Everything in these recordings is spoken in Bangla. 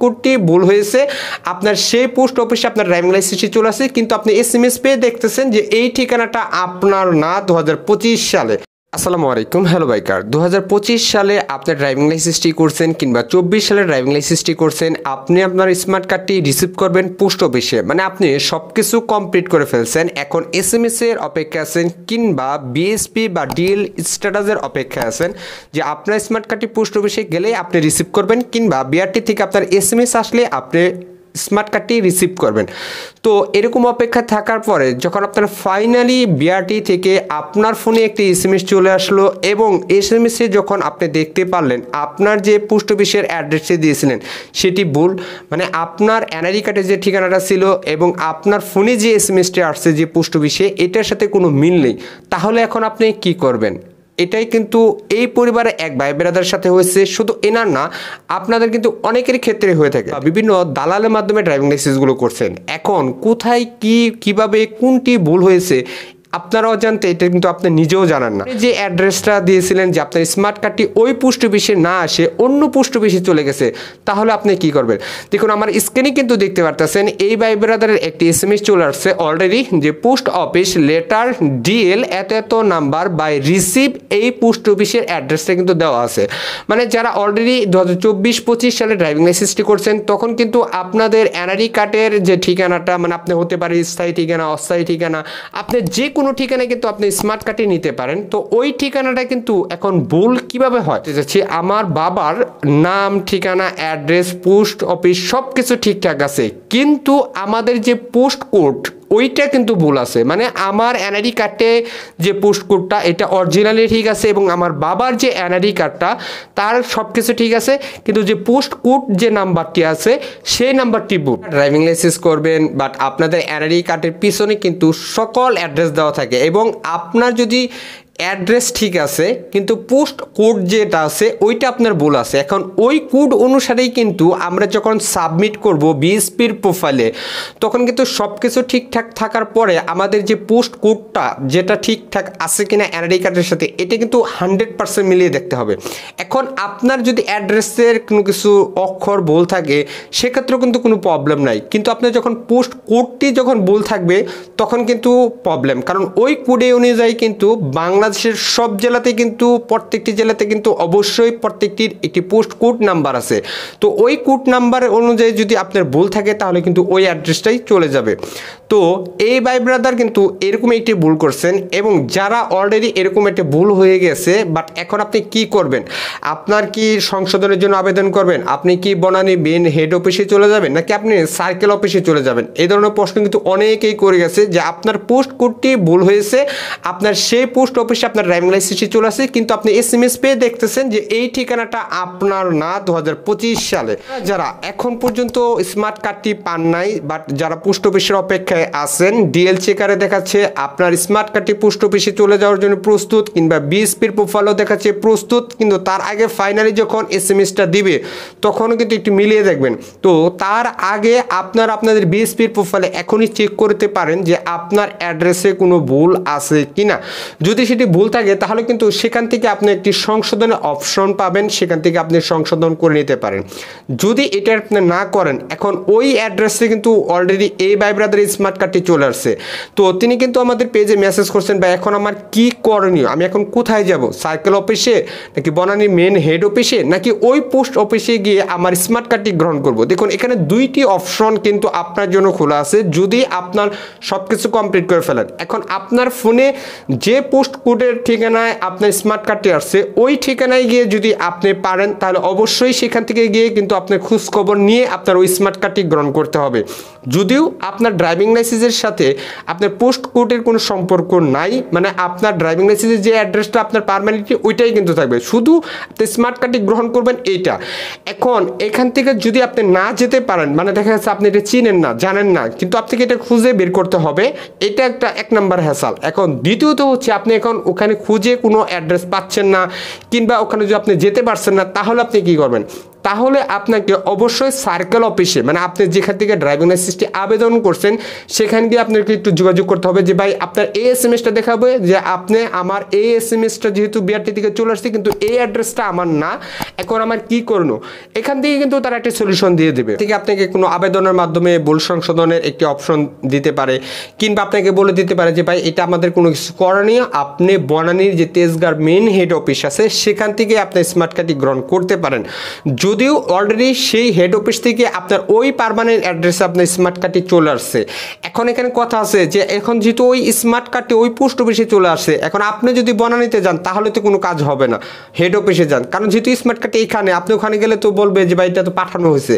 কোডটি ভুল হয়েছে, আপনার সেই পোস্ট অফিসে আপনার ড্রাইভিং লাইসেন্সটি চলে আসে, কিন্তু আপনি এসএমএস পেয়ে দেখতেছেন যে এই ঠিকানাটা আপনার না 2025 সালে। আসসালামু আলাইকুম, হ্যালো বাইকার। 2025 সালে আপনি ড্রাইভিং লাইসেন্সটি করছেন কিংবা 24 সালে ড্রাইভিং লাইসেন্সটি করছেন, আপনি আপনার স্মার্ট কার্ডটি রিসিভ করবেন পোস্ট অফিসে, মানে আপনি সব কিছু কমপ্লিট করে ফেলছেন। এখন এসএমএস এর অপেক্ষা আছেন কিংবা বিএসপি বা ডিএল স্ট্যাটাসের অপেক্ষা আছেন যে আপনার স্মার্ট কার্ডটি পোস্ট অফিসে গেলে আপনি রিসিভ করবেন কিংবা বিআরটি থেকে আপনার এসএমএস আসলে আপনি স্মার্ট কার্ডটি রিসিভ করবেন। তো এরকম অপেক্ষা থাকার পরে যখন আপনার ফাইনালি বিআরটি থেকে আপনার ফোনে একটি এসএমএস চলে আসলো এবং এসএমএসে যখন আপনি দেখতে পারলেন আপনার যে পোস্ট অফিসের অ্যাড্রেসটি দিয়েছিলেন সেটি ভুল, মানে আপনার এনআইডি কার্ডের যে ঠিকানাটা ছিল এবং আপনার ফোনে যে এসএমএসটি আসছে যে পোস্ট অফিসে এটার সাথে কোনো মিল নেই, তাহলে এখন আপনি কি করবেন? এটাই কিন্তু এই পরিবারে এক ভাই ব্রাদার সাথে হয়েছে, শুধু এনার না, আপনাদের কিন্তু অনেকের ক্ষেত্রে হয়ে থাকে। বিভিন্ন দালালের মাধ্যমে ড্রাইভিং লাইসেন্সগুলো করছেন। এখন কোথায় কিভাবে কোনটি ভুল হয়েছে আপনারাও জানতে, এটা কিন্তু আপনি নিজেও জানান না। যে অ্যাড্রেসটা দিয়েছিলেন যে আপনার স্মার্ট কার্ডটি ওই পোস্ট অফিসে না আসে অন্য পোস্ট অফিসে চলে গেছে, তাহলে আপনি কি করবেন? দেখুন আমার স্ক্রিনে কিন্তু দেখতে পারতেছেন এই ভাই ব্রাদারের একটি এসএমএস চলে আসছে অলরেডি যে পোস্ট অফিস লেটার ডিএল এত নাম্বার বাই রিসিভ, এই পোস্ট অফিসের অ্যাড্রেসটা কিন্তু দেওয়া আছে। মানে যারা অলরেডি 2024-25 সালে ড্রাইভিং লাইসেন্সটি করছেন তখন কিন্তু আপনাদের এনআইডি কার্ডের যে ঠিকানাটা, মানে আপনি হতে পারে স্থায়ী ঠিকানা, অস্থায়ী ঠিকানা, আপনি যে কোনো ঠিকানায় কিন্তু আপনি স্মার্ট কার্ডে নিতে পারেন। তো ওই ঠিকানাটা কিন্তু এখন ভুল কিভাবে হয় যাচ্ছে, আমার বাবার নাম, ঠিকানা, অ্যাড্রেস, পোস্ট অফিস সব কিছু ঠিকঠাক আছে, কিন্তু আমাদের যে পোস্ট কোড ওইটা কিন্তু ভুল আছে। মানে আমার এনআইডি কার্ডে যে পোস্ট কোডটা এটা অরিজিনালি ঠিক আছে এবং আমার বাবার যে এনআইডি কার্ডটা তার সব কিছু ঠিক আছে, কিন্তু যে পোস্ট কোড যে নাম্বারটি আছে সেই নাম্বারটি ভুল। ড্রাইভিং লাইসেন্স করবেন বাট আপনাদের এনআইডি কার্ডের পিছনে কিন্তু সকল অ্যাড্রেস দেওয়া থাকে এবং আপনার যদি অ্যাড্রেস ঠিক আছে কিন্তু পোস্ট কোড যেটা আছে ওইটা আপনার ভুল আছে। এখন ওই কোড অনুসারেই কিন্তু আমরা যখন সাবমিট করব বিএসপির প্রোফাইলে তখন কিন্তু সব কিছু ঠিকঠাক থাকার পরে আমাদের যে পোস্ট কোডটা যেটা ঠিকঠাক আছে কিনা এনআইডি কার্ডের সাথে এটা কিন্তু 100% মিলিয়ে দেখতে হবে। এখন আপনার যদি অ্যাড্রেসের কোনো কিছু অক্ষর ভুল থাকে সেক্ষেত্রেও কিন্তু কোনো প্রবলেম নাই, কিন্তু আপনার যখন পোস্ট কোডটি যখন ভুল থাকবে তখন কিন্তু প্রবলেম, কারণ ওই কোডে অনুযায়ী কিন্তু বাংলাদেশের সব জেলাতে কিন্তু প্রত্যেকটি জেলাতে কিন্তু অবশ্যই প্রত্যেকটির একটি পোস্ট কোড নাম্বার আছে। তো ওই কোড নাম্বার অনুযায়ী যদি আপনার ভুল থাকে তাহলে কিন্তু ওই অ্যাড্রেসটাই চলে যাবে। তো এই ভাই ব্রাদার কিন্তু এরকম একটি ভুল করছেন এবং যারা অলরেডি এরকম একটা ভুল হয়ে গেছে বাট এখন আপনি কি করবেন? আপনার কি সংশোধনের জন্য আবেদন করবেন? আপনি কি বনানী মেন হেড অফিসে চলে যাবেন নাকি আপনি সার্কেল অফিসে চলে যাবেন? এই ধরনের প্রশ্ন কিন্তু অনেকেই করে গেছে যে আপনার পোস্ট কোডটি ভুল হয়েছে, আপনার সেই পোস্ট অফিসে আপনার ড্রাইভিং লাইসেন্সটি চলে আসে, কিন্তু আপনি এসএমএস পেয়ে দেখতেছেন যে এই ঠিকানাটা আপনার না 2025 সালে। যারা এখন পর্যন্ত স্মার্ট কার্ডটি পান নাই বাট যারা পোস্ট অফিসের অপেক্ষায় আছেন, ডিএল চেকারে দেখাচ্ছে আপনার স্মার্ট কার্ডটি পোস্ট অফিসে চলে যাওয়ার জন্য প্রস্তুত কিংবা বিএসপির প্রোফাইলও দেখাচ্ছে প্রস্তুত, কিন্তু তার আগে ফাইনালি যখন এসএমএসটা দিবে তখনও কিন্তু একটু মিলিয়ে দেখবেন। তো তার আগে আপনাদের বিএসপির প্রোফাইলে এখনই চেক করতে পারেন যে আপনার অ্যাড্রেসে কোনো ভুল আছে কিনা। যদি সেটি ভুল থাকে তাহলে কিন্তু সেখান থেকে আপনি একটি সংশোধনের অপশন পাবেন, সেখান থেকে আপনি সংশোধন করে নিতে পারেন। যদি এটা আপনি না করেন, এখন ওই অ্যাড্রেসে কিন্তু অলরেডি এই ভাই ব্রাদারের স্মার্ট কার্ডটি চলে আসছে। তো তিনি কিন্তু আমাদের পেজে মেসেজ করছেন, ভাই এখন আমার কি করণীয়, আমি এখন কোথায় যাব? সার্কেল অফিসে নাকি বনানী মেন হেড অফিসে নাকি ওই পোস্ট অফিসে গিয়ে আমার স্মার্ট কার্ডটি গ্রহণ করব? দেখুন এখানে দুইটি অপশন কিন্তু আপনার জন্য খোলা আছে যদি আপনার সব কিছু কমপ্লিট করে ফেলেন। এখন আপনার ফোনে যে পোস্ট কোডের ঠিকানায় আপনার স্মার্ট কার্ডটি আসছে ওই ঠিকানায় গিয়ে যদি আপনি পারেন তাহলে অবশ্যই সেখান থেকে গিয়ে কিন্তু আপনার খোঁজ খবর নিয়ে আপনার ওই স্মার্ট কার্ডটি গ্রহণ করতে হবে। যদিও আপনার ড্রাইভিং লাইসেন্সের সাথে আপনার পোস্ট কোডের কোনো সম্পর্ক নাই, মানে আপনার ড্রাইভিং লাইসেন্সের যে অ্যাড্রেসটা আপনার পার্মানেন্টলি ওইটাই কিন্তু থাকবে, শুধু আপনি স্মার্ট কার্ডটি গ্রহণ করবেন এইটা। এখন এখান থেকে যদি আপনি না যেতে পারেন, মানে দেখা যাচ্ছে আপনি এটা চিনেন না, জানেন না, কিন্তু আপনাকে এটা খুঁজে বের করতে হবে, এটা একটা এক নাম্বার হ্যাসাল। এখন দ্বিতীয়ত হচ্ছে আপনি এখন ওখানে খুঁজে কোনো অ্যাড্রেস পাচ্ছেন না কিংবা ওখানে যদি আপনি যেতে পারছেন না তাহলে আপনি কি করবেন? তাহলে আপনাকে অবশ্যই সার্কেল অফিসে, মানে আপনি যেখান থেকে ড্রাইভিং লাইসেন্সটি আবেদন করছেন সেখান গিয়ে আপনাকে একটু যোগাযোগ করতে হবে যে ভাই আপনার এই এসএমএসটা দেখাবে যে আপনি আমার এই এসএমএসটা যেহেতু বিআরটি থেকে চলে আসছে কিন্তু এই অ্যাড্রেসটা আমার না, এখন আমার কি করণীয়, এখান থেকে কিন্তু তারা একটা সলিউশন দিয়ে দেবে। ঠিক আপনাকে কোনো আবেদনের মাধ্যমে ভুল সংশোধনের একটি অপশন দিতে পারে, কিংবা আপনাকে বলে দিতে পারে যে ভাই এটা আমাদের কোনো কিছু করণীয়, আপনি বনানীর যে তেজগাঁর মেন হেড অফিস আছে সেখান থেকে আপনি স্মার্ট কার্ডটি গ্রহণ করতে পারেন। যদিও অলরেডি সেই হেড অফিস থেকে আপনার ওই পার্মানেন্ট অ্যাড্রেসে আপনার স্মার্ট কার্ডটি চলে আসছে। এখন এখানে কথা আছে যে এখন যেহেতু ওই স্মার্ট কার্ডটি ওই পোস্ট অফিসে চলে আসছে, এখন আপনি যদি বনানীতে যান তাহলে তো কোনো কাজ হবে না, হেড অফিসে যান, কারণ যেহেতু স্মার্ট কার্ডটি এখানে, আপনি ওখানে গেলে তো বলবে যে ভাই এটা তো পাঠানো হয়েছে,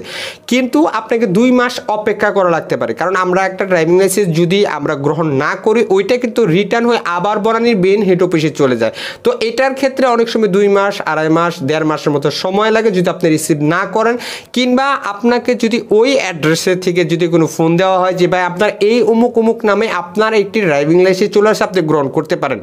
কিন্তু আপনাকে 2 মাস অপেক্ষা করা লাগতে পারে। কারণ আমরা একটা ড্রাইভিং লাইসেন্স যদি আমরা গ্রহণ না করি ওইটা কিন্তু রিটার্ন হয়ে আবার বনানীর মেন হেড অফিসে চলে যায়। তো এটার ক্ষেত্রে অনেক সময় 2 মাস, 2.5 মাস, 1.5 মাসের মতো সময় লাগে যদি আপনি রিসিভ না করেন, কিংবা আপনাকে যদি ওই অ্যাড্রেসের থেকে যদি কোনো ফোন দেওয়া হয় যে ভাই আপনার এই অমুক অমুক নামে আপনার একটি ড্রাইভিং লাইসেন্স চলে আসে, আপনি গ্রহণ করতে পারেন,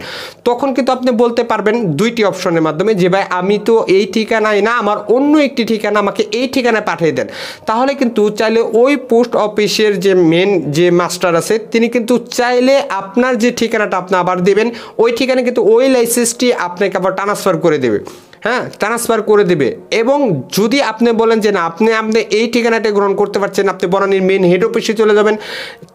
তখন কিন্তু আপনি বলতে পারবেন 2টি অপশনের মাধ্যমে যে ভাই আমি তো এই ঠিকানায় না, আমার অন্য একটি ঠিকানা, আমাকে এই ঠিকানায় পাঠিয়ে দেন। তাহলে কিন্তু চাইলে ওই পোস্ট অফিসের যে মেন যে মাস্টার আছে তিনি কিন্তু চাইলে আপনার যে ঠিকানাটা আপনি আবার দেবেন ওই ঠিকানা কিন্তু ওই লাইসেন্সটি আপনাকে আবার ট্রান্সফার করে দেবে, হ্যাঁ ট্রান্সফার করে দেবে। এবং যদি আপনি বলেন যে না আপনি এই ঠিকানাটা গ্রহণ করতে পারছেন, আপনি বনানীর মেন হেড অফিসে চলে যাবেন,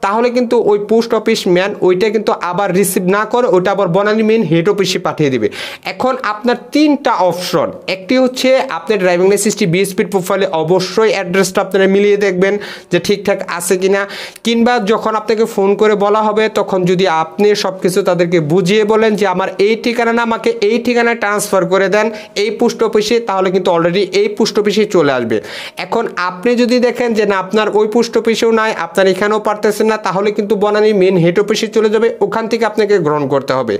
তাহলে কিন্তু ওই পোস্ট অফিস ম্যান ওইটা কিন্তু আবার রিসিভ না করে ওইটা আবার বনানীর মেন হেড অফিসে পাঠিয়ে দেবে। এখন আপনার 3টা অপশন, একটি হচ্ছে আপনার ড্রাইভিং লাইসেন্সটি বিএসপির প্রোফাইলে অবশ্যই অ্যাড্রেসটা আপনারা মিলিয়ে দেখবেন যে ঠিকঠাক আছে কিনা, কিংবা যখন আপনাকে ফোন করে বলা হবে তখন যদি আপনি সব কিছু তাদেরকে বুঝিয়ে বলেন যে আমার এই ঠিকানা না, আমাকে এই ঠিকানায় ট্রান্সফার করে দেন এই পোস্ট অফিসে, তাহলে কিন্তু অলরেডি এই পোস্ট অফিসে চলে আসবে। এখন আপনি যদি দেখেন যে না আপনার ওই পোস্ট অফিসেও নাই, আপনার এখানেও পারতেছেন না, তাহলে কিন্তু বনানী মেন হেড অফিসে চলে যাবে, ওখান থেকে আপনাকে গ্রহণ করতে হবে।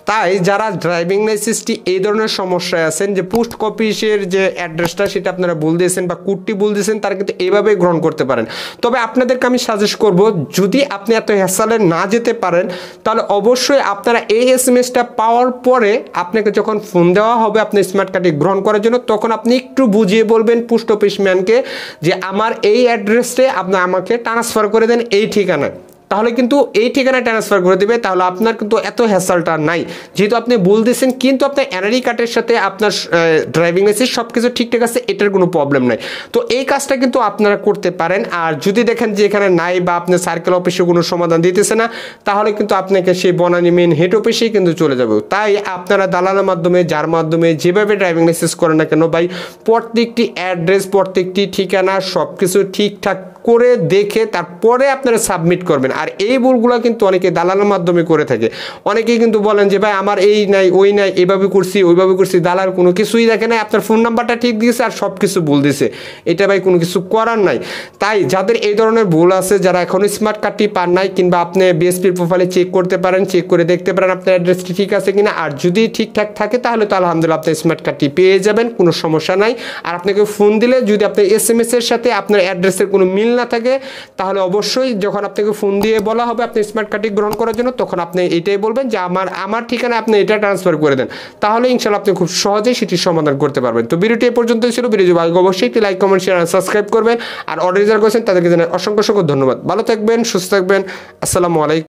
তাই যারা ড্রাইভিং লাইসেন্সটি এই ধরনের সমস্যায় আছেন যে পোস্ট অফিসের যে অ্যাড্রেসটা সেটা আপনারা ভুল দিয়েছেন বা কোডটি ভুল দিয়েছেন, তারা কিন্তু এইভাবে গ্রহণ করতে পারেন। তবে আপনাদেরকে আমি সাজেস্ট করব যদি আপনি এত হ্যাসেলে না যেতে পারেন তাহলে অবশ্যই আপনারা এই এসএমএসটা পাওয়ার পরে আপনাকে যখন ফোন দেওয়া হবে আপনি স্মার্ট কার্ডটি গ্রহণ করার জন্য, তখন আপনি একটু বুঝিয়ে বলবেন পোস্ট অফিস ম্যানকে যে আমার এই অ্যাড্রেসে আপনি আমাকে ট্রান্সফার করে দেন এই ঠিকানায়, তাহলে কিন্তু এই ঠিকানায় ট্রান্সফার করে দেবে। তাহলে আপনার কিন্তু এত হ্যাসেলটা নাই, যেহেতু আপনি ভুল দিয়েছেন কিন্তু আপনার এনআরই কার্ডের সাথে আপনার ড্রাইভিং লাইসেন্স সব কিছু ঠিকঠাক আছে, এটার কোনো প্রবলেম নাই। তো এই কাজটা কিন্তু আপনারা করতে পারেন। আর যদি দেখেন যে এখানে নাই বা আপনার সার্কেল অফিসে কোনো সমাধান দিতেছে না, তাহলে কিন্তু আপনাকে সেই বনানী মেন হেড অফিসেই কিন্তু চলে যাবে। তাই আপনারা দালালের মাধ্যমে যার মাধ্যমে যেভাবে ড্রাইভিং লাইসেন্স করেন না কেন ভাই, প্রত্যেকটি অ্যাড্রেস প্রত্যেকটি ঠিকানা সব কিছু ঠিকঠাক করে দেখে তারপরে আপনারা সাবমিট করবেন। আর এই ভুলগুলো কিন্তু অনেকে দালালের মাধ্যমে করে থাকে। অনেকেই কিন্তু বলেন যে ভাই আমার এই নাই ওই নাই, এইভাবে করছি ওইভাবে করছি, দালাল কোনো কিছুই দেখে নাই, আপনার ফোন নাম্বারটা ঠিক দিয়েছে আর সব কিছু ভুল দিয়েছে, এটা ভাই কোনো কিছু করার নাই। তাই যাদের এই ধরনের ভুল আছে, যারা এখনো স্মার্ট কার্ডটি পান নাই, কিংবা আপনি বিএসপির প্রোফাইলে চেক করতে পারেন, চেক করে দেখতে পারেন আপনার অ্যাড্রেসটি ঠিক আছে কিনা, আর যদি ঠিকঠাক থাকে তাহলে তো আলহামদুলিল্লাহ আপনি স্মার্ট কার্ডটি পেয়ে যাবেন, কোনো সমস্যা নাই। আর আপনাকে ফোন দিলে যদি আপনার এসএমএস এর সাথে আপনার অ্যাড্রেসের কোনো মিল না থাকে, তাহলে অবশ্যই যখন আপনাকে ফোন দিয়ে বলা হবে আপনি স্মার্ট কার্ডটি গ্রহণ করার জন্য, তখন আপনি এটাই বলবেন যে আমার ঠিকানা আপনি এটা ট্রান্সফার করে দেন, তাহলে ইনশাআল্লাহ আপনি খুব সহজেই সেটির সমাধান করতে পারবেন। তো ভিডিওটি এই পর্যন্তই ছিল। ভিডিও ভালো অবশ্যই একটি লাইক কমেন্ট শেয়ার আর সাবস্ক্রাইব করবেন। আর অর্ডার করেছেন তাদেরকে জানাই অসংখ্য ধন্যবাদ। ভালো থাকবেন, সুস্থ থাকবেন। আসসালামু আলাইকুম।